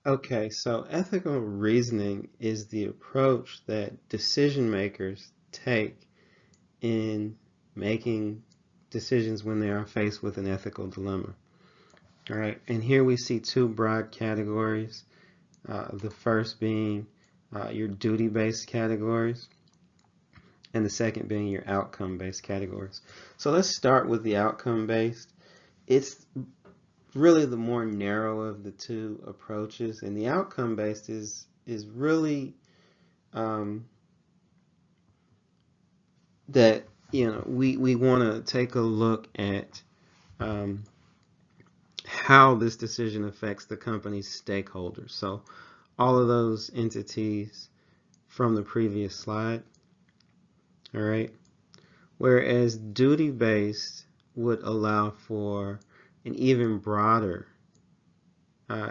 Okay, so ethical reasoning is the approach that decision makers take in making decisions when they are faced with an ethical dilemma. All right, and here we see two broad categories. The first being your duty-based categories, and the second being your outcome-based categories. So let's start with the outcome-based. It's really the more narrow of the two approaches, and the outcome-based is really um, that we want to take a look at um, how this decision affects the company's stakeholders. So all of those entities from the previous slide. All right. Whereas duty-based would allow for an even broader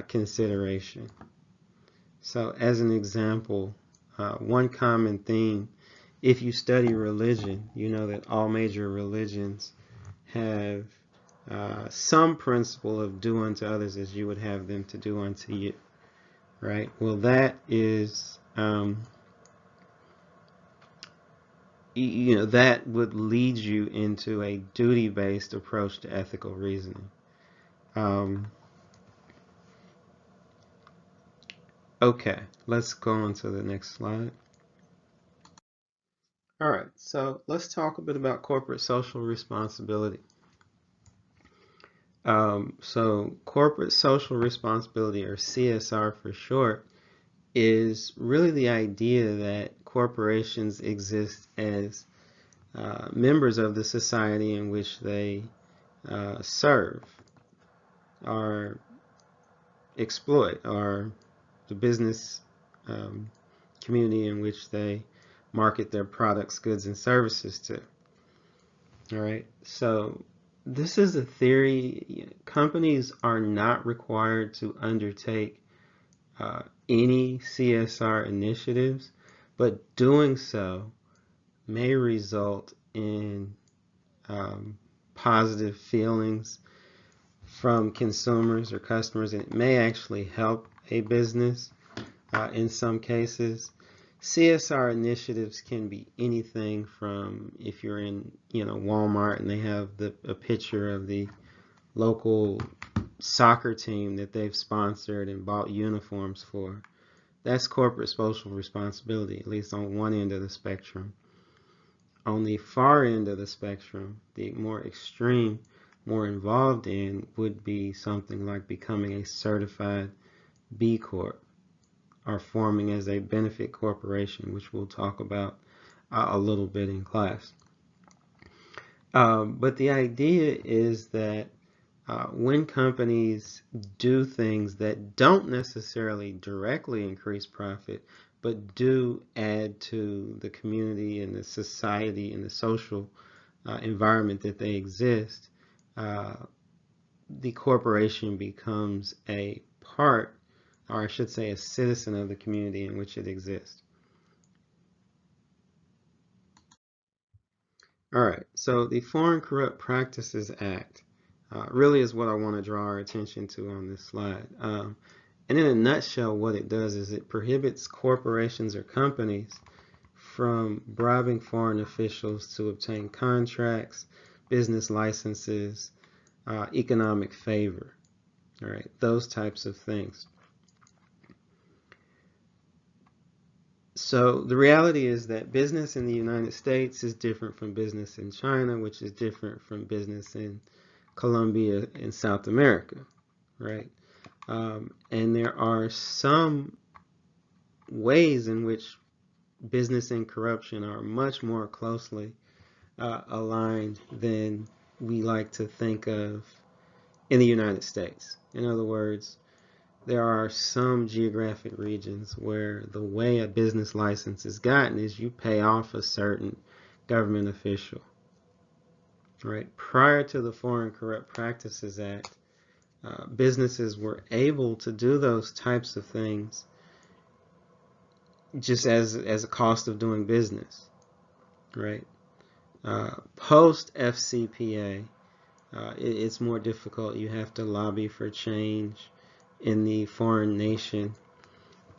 consideration. So as an example, one common theme, if you study religion, you know that all major religions have some principle of do unto others as you would have them to do unto you, right? Well, that is, that would lead you into a duty-based approach to ethical reasoning. Okay, let's go on to the next slide. All right, so let's talk a bit about corporate social responsibility. So corporate social responsibility, or CSR for short, is really the idea that corporations exist as members of the society in which they serve or exploit, or the business community in which they market their products, goods, and services to. All right, so this is a theory. Companies are not required to undertake any CSR initiatives, but doing so may result in positive feelings from consumers or customers, and it may actually help a business in some cases. CSR initiatives can be anything from, if you're in Walmart and they have a picture of the local soccer team that they've sponsored and bought uniforms for. That's corporate social responsibility, at least on one end of the spectrum. On the far end of the spectrum, the more extreme, more involved in would be something like becoming a certified B Corp, are forming as a benefit corporation, which we'll talk about a little bit in class. But the idea is that when companies do things that don't necessarily directly increase profit, but do add to the community and the society and the social environment that they exist, the corporation becomes a part, or I should say a citizen of the community in which it exists. All right, so the Foreign Corrupt Practices Act really is what I want to draw our attention to on this slide. And in a nutshell, what it does is it prohibits corporations or companies from bribing foreign officials to obtain contracts, business licenses, economic favor. All right, those types of things. So the reality is that business in the United States is different from business in China, which is different from business in Colombia and South America, right? And there are some ways in which business and corruption are much more closely aligned than we like to think of in the United States. In other words, there are some geographic regions where the way a business license is gotten is you pay off a certain government official. Right? Prior to the Foreign Corrupt Practices Act, businesses were able to do those types of things just as a cost of doing business. Right? Post FCPA, it's more difficult. You have to lobby for change. in the foreign nation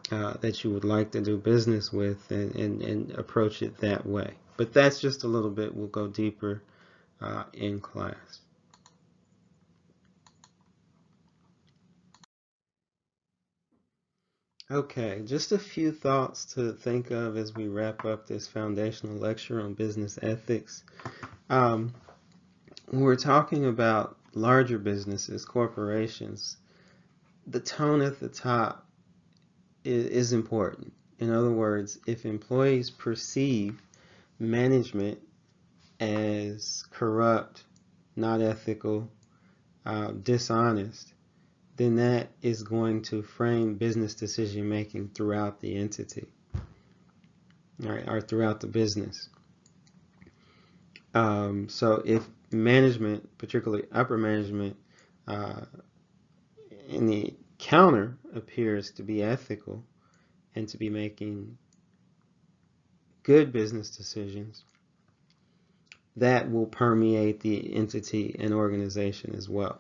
that you would like to do business with, and approach it that way. But that's just a little bit. We'll go deeper in class. Okay, just a few thoughts to think of as we wrap up this foundational lecture on business ethics. When we're talking about larger businesses, corporations, the tone at the top is important. In other words, if employees perceive management as corrupt, not ethical, dishonest, then that is going to frame business decision making throughout the entity, right, or throughout the business. So if management, particularly upper management, in the counter appears to be ethical and to be making good business decisions, that will permeate the entity and organization as well.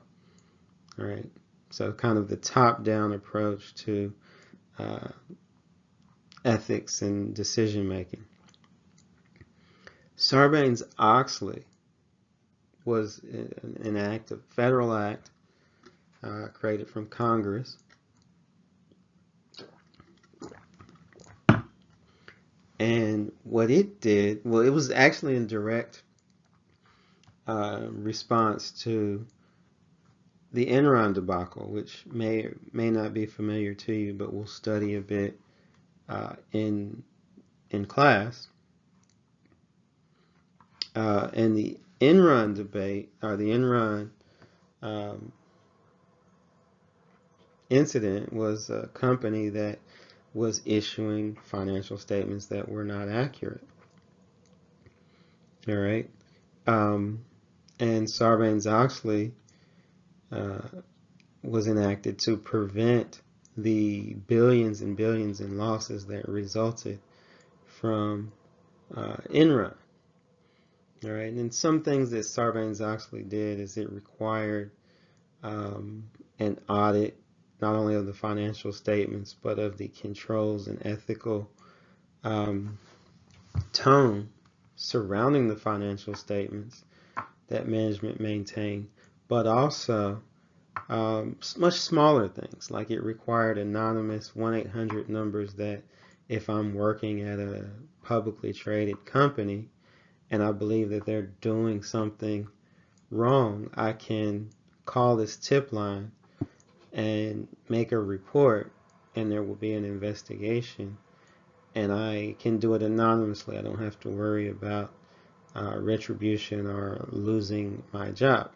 All right. So kind of the top-down approach to ethics and decision making. Sarbanes-Oxley was an act, a federal act created from Congress, and what it did, well, it was actually in direct response to the Enron debacle, which may not be familiar to you, but we'll study a bit in class. And the Enron debate, or the Enron incident, was a company that was issuing financial statements that were not accurate. All right. And Sarbanes-Oxley was enacted to prevent the billions and billions in losses that resulted from Enron. All right, and some things that Sarbanes-Oxley did is it required an audit not only of the financial statements but of the controls and ethical tone surrounding the financial statements that management maintained, but also much smaller things, like it required anonymous 1-800 numbers that if I'm working at a publicly traded company and I believe that they're doing something wrong, I can call this tip line and make a report, and there will be an investigation, and I can do it anonymously. I don't have to worry about retribution or losing my job.